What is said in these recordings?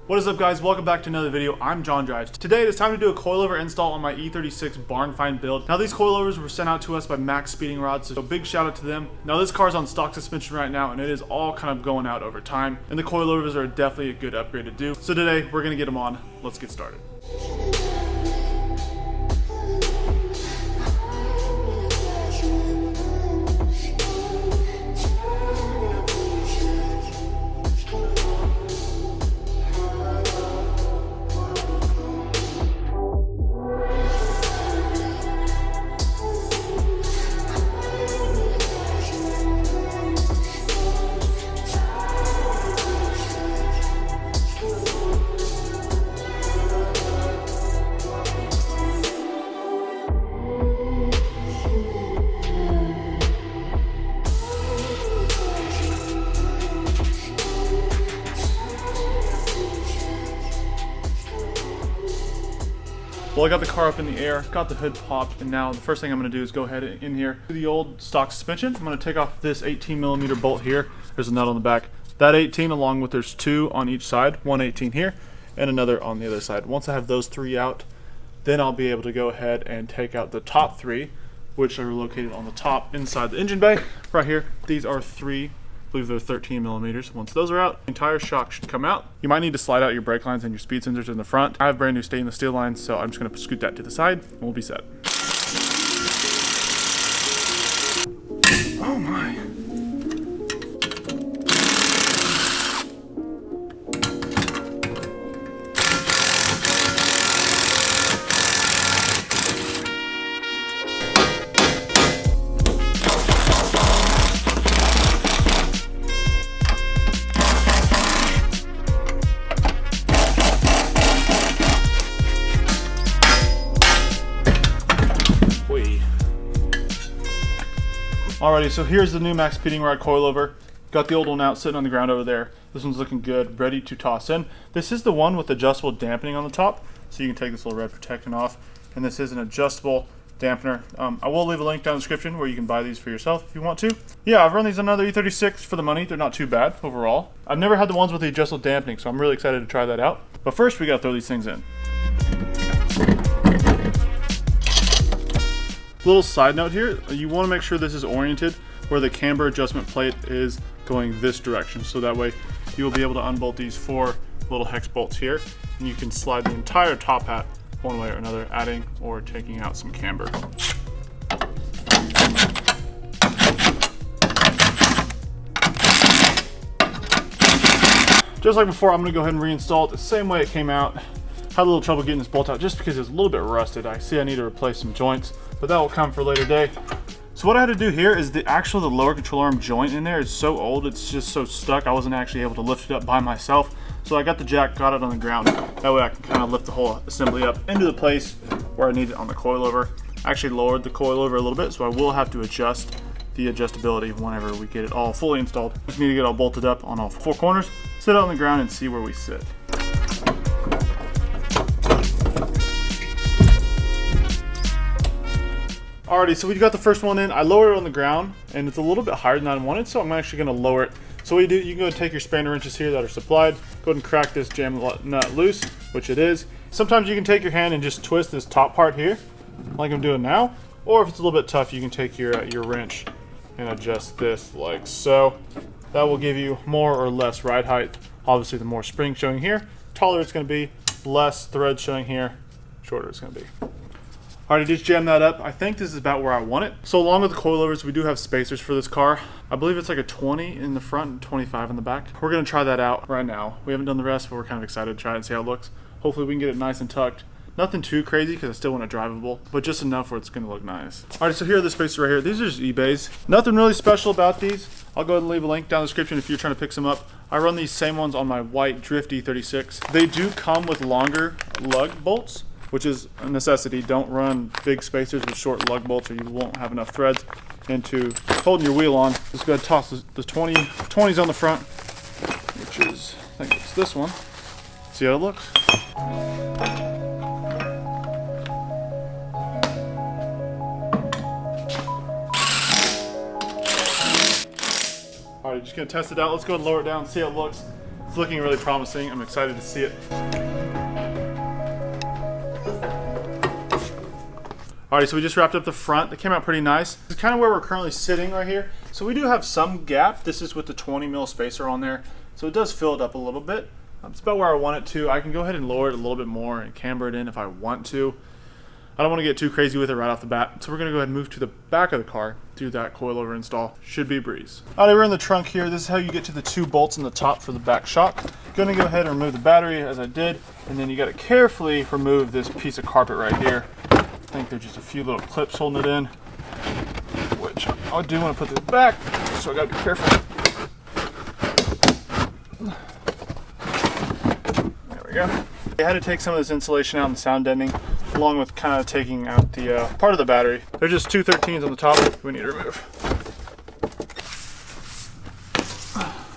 What is up, guys? Welcome back to another video. I'm John Drives. Today it is time to do a coilover install on my E36 barn find build. Now these coilovers were sent out to us by MaXpeedingRods, so big shout out to them. Now this car is on stock suspension right now and it is all kind of going out over time, and the coilovers are definitely a good upgrade to do. So today we're gonna get them on. Let's get started. Well, I got the car up in the air, got the hood popped, and now the first thing I'm going to do is go ahead in here to the old stock suspension. I'm going to take off this 18mm bolt here. There's a nut on the back. That 18, along with there's two on each side, one 18 here and another on the other side. Once I have those three out, then I'll be able to go ahead and take out the top three, which are located on the top inside the engine bay right here. These are three, I believe they're 13mm. Once those are out, the entire shock should come out. You might need to slide out your brake lines and your speed sensors in the front. I have brand new stainless steel lines, so I'm just going to scoot that to the side and we'll be set. Oh my. Alrighty, so here's the new MaXpeedingRod coilover. Got the old one out, sitting on the ground over there. This one's looking good, ready to toss in. This is the one with adjustable dampening on the top, so you can take this little red protectant off. And this is an adjustable dampener. I will leave a link down in the description where you can buy these for yourself if you want to. Yeah, I've run these on another E36 for the money. They're not too bad overall. I've never had the ones with the adjustable dampening, so I'm really excited to try that out. But first, we gotta throw these things in. Little side note here, you want to make sure this is oriented where the camber adjustment plate is going this direction, so that way you will be able to unbolt these four little hex bolts here, and you can slide the entire top hat one way or another, adding or taking out some camber. Just like before, I'm going to go ahead and reinstall it the same way it came out. Had a little trouble getting this bolt out just because it's a little bit rusted. I see I need to replace some joints, but that will come for a later day. So what I had to do here is the lower control arm joint in there is so old, it's just so stuck. I wasn't actually able to lift it up by myself. So I got the jack, got it on the ground. That way I can kind of lift the whole assembly up into the place where I need it on the coilover. I actually lowered the coilover a little bit, so I will have to adjust the adjustability whenever we get it all fully installed. Just need to get all bolted up on all four corners, sit it on the ground and see where we sit. Alrighty, so we got the first one in. I lowered it on the ground, and it's a little bit higher than I wanted, so I'm actually going to lower it. So what you do, you can go and take your spanner wrenches here that are supplied, go ahead and crack this jam nut loose, which it is. Sometimes you can take your hand and just twist this top part here, like I'm doing now, or if it's a little bit tough, you can take your wrench and adjust this like so. That will give you more or less ride height. Obviously, the more spring showing here, taller it's going to be, less thread showing here, shorter it's going to be. Alright, just jam that up. I think this is about where I want it. So along with the coilovers, we do have spacers for this car. I believe it's like a 20 in the front and 25 in the back. We're going to try that out right now. We haven't done the rest, but we're kind of excited to try it and see how it looks. Hopefully we can get it nice and tucked. Nothing too crazy because I still want it drivable, but just enough where it's going to look nice. Alright, so here are the spacers right here. These are just eBays. Nothing really special about these. I'll go ahead and leave a link down in the description if you're trying to pick some up. I run these same ones on my white Drift E36. They do come with longer lug bolts, which is a necessity. Don't run big spacers with short lug bolts or you won't have enough threads into holding your wheel on. Just go ahead and toss the 20s on the front, which is, I think it's this one. See how it looks. Alright, just gonna test it out. Let's go and lower it down and see how it looks. It's looking really promising. I'm excited to see it. Alrighty, so we just wrapped up the front. That came out pretty nice. This is kind of where we're currently sitting right here. So we do have some gap. This is with the 20 mil spacer on there. So it does fill it up a little bit. It's about where I want it to. I can go ahead and lower it a little bit more and camber it in if I want to. I don't want to get too crazy with it right off the bat. So we're going to go ahead and move to the back of the car, do that coilover install. Should be a breeze. Alright, we're in the trunk here. This is how you get to the 2 bolts in the top for the back shock. Going to go ahead and remove the battery as I did. And then you got to carefully remove this piece of carpet right here. I think there's just a few little clips holding it in, which I do want to put this back, so I gotta be careful. There we go. I had to take some of this insulation out and sound deadening, along with kind of taking out the part of the battery. There's just 2 13s on the top we need to remove.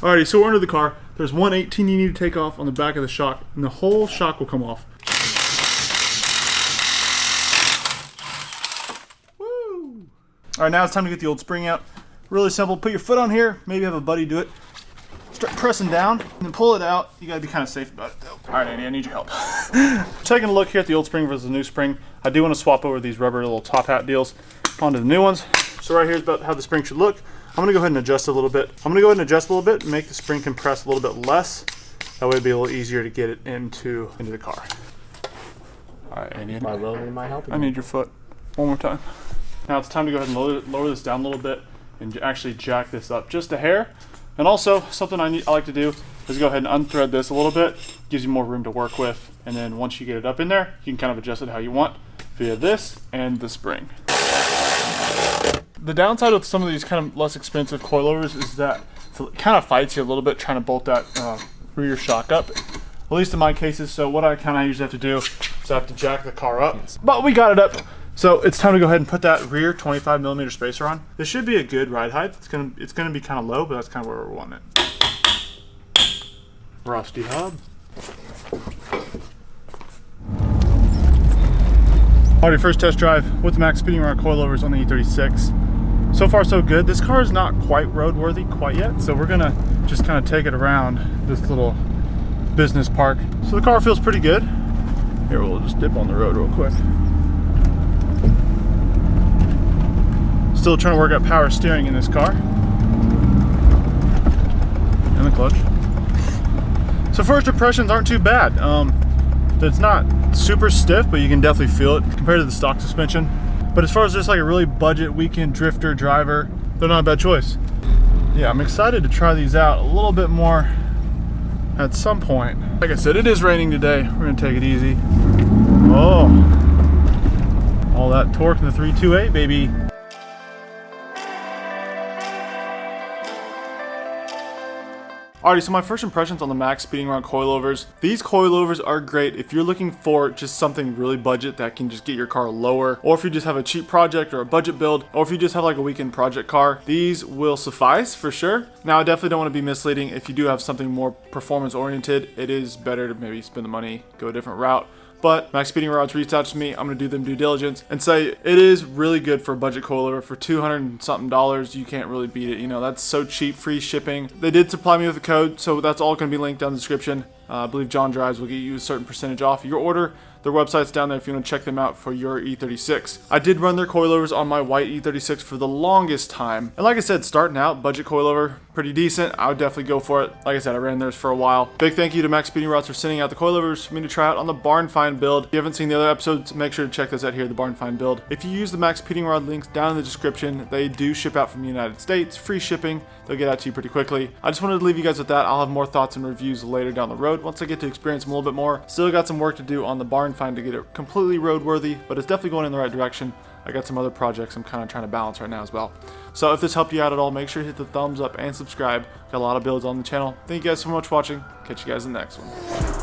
Alrighty, so we're under the car. There's 1 18 you need to take off on the back of the shock, and the whole shock will come off. All right, now it's time to get the old spring out. Really simple. Put your foot on here. Maybe have a buddy do it. Start pressing down and then pull it out. You gotta be kind of safe about it though. All right, Andy, I need your help. Taking a look here at the old spring versus the new spring. I do want to swap over these rubber little top hat deals onto the new ones. So right here is about how the spring should look. I'm gonna go ahead and adjust a little bit. I'm gonna go ahead and adjust a little bit and make the spring compress a little bit less. That way it'd be a little easier to get it into the car. All right, Andy. My load, my help. I need your foot. One more time. Now it's time to go ahead and lower this down a little bit and actually jack this up just a hair. And also, something I like to do is go ahead and unthread this a little bit. Gives you more room to work with. And then once you get it up in there, you can kind of adjust it how you want via this and the spring. The downside with some of these kind of less expensive coilovers is that it kind of fights you a little bit trying to bolt that rear shock up. At least in my cases. So what I kind of usually have to do is I have to jack the car up. But we got it up. So it's time to go ahead and put that rear 25 millimeter spacer on. This should be a good ride height. It's gonna be kind of low, but that's kind of where we're wanting it. Rusty hub. Alrighty, first test drive with the MaXpeedingRod coilovers on the E36. So far so good. This car is not quite roadworthy quite yet, so we're gonna just kind of take it around this little business park. So the car feels pretty good. Here, we'll just dip on the road real quick. Still trying to work out power steering in this car. And the clutch. So first impressions aren't too bad. It's not super stiff, but you can definitely feel it compared to the stock suspension. But as far as just like a really budget weekend drifter driver, they're not a bad choice. Yeah, I'm excited to try these out a little bit more at some point. Like I said, it is raining today. We're gonna take it easy. Oh, all that torque in the 328, baby. Alrighty, so my first impressions on the MaXpeedingRod coilovers. These coilovers are great if you're looking for just something really budget that can just get your car lower, or if you just have a cheap project or a budget build, or if you just have like a weekend project car. These will suffice for sure. Now, I definitely don't want to be misleading. If you do have something more performance oriented, it is better to maybe spend the money, go a different route. But MaXpeedingRods reached out to me. I'm gonna do them due diligence and say it is really good for a budget coilover. For $200 and something, you can't really beat it. You know, that's so cheap, free shipping. They did supply me with a code, so that's all gonna be linked down in the description. I believe John Drives will get you a certain percentage off your order. Their website's down there if you want to check them out for your E36. I did run their coilovers on my white E36 for the longest time. And like I said, starting out, budget coilover, pretty decent. I would definitely go for it. Like I said, I ran theirs for a while. Big thank you to MaXpeedingRods for sending out the coilovers for me to try out on the barn find build. If you haven't seen the other episodes, make sure to check those out here, the barn find build. If you use the MaXpeedingRod links down in the description, they do ship out from the United States, free shipping. They'll get out to you pretty quickly. I just wanted to leave you guys with that. I'll have more thoughts and reviews later down the road once I get to experience them a little bit more. Still got some work to do on the barn find to get it completely roadworthy, but it's definitely going in the right direction. I got some other projects I'm kind of trying to balance right now as well. So if this helped you out at all, make sure to hit the thumbs up and subscribe. Got a lot of builds on the channel. Thank you guys so much for watching. Catch you guys in the next one.